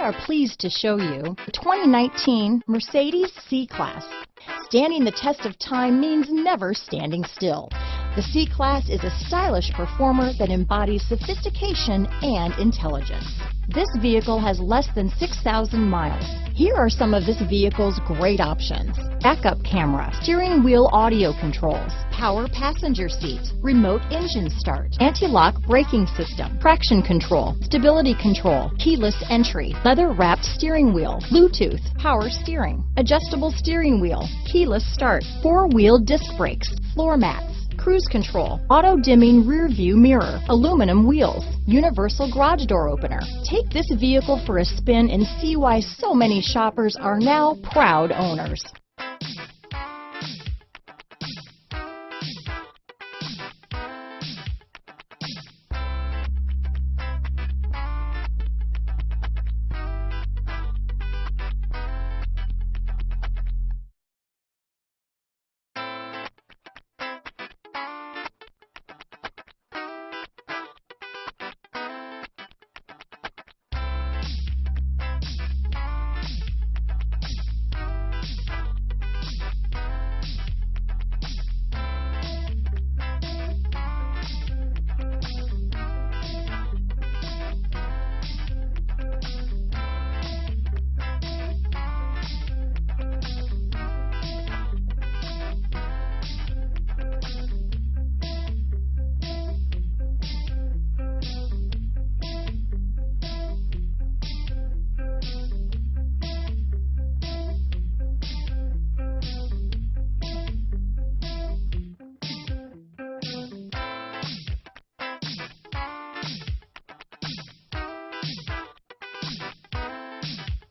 are pleased to show you the 2019 Mercedes C-Class. Standing the test of time means never standing still. The C-Class is a stylish performer that embodies sophistication and intelligence. This vehicle has less than 6,000 miles. Here are some of this vehicle's great options: backup camera, steering wheel audio controls, power passenger seat, remote engine start, anti-lock braking system, traction control, stability control, keyless entry, leather-wrapped steering wheel, Bluetooth, power steering, adjustable steering wheel, keyless start, four-wheel disc brakes, floor mats, cruise control, auto-dimming rear view mirror, aluminum wheels, universal garage door opener. Take this vehicle for a spin and see why so many shoppers are now proud owners.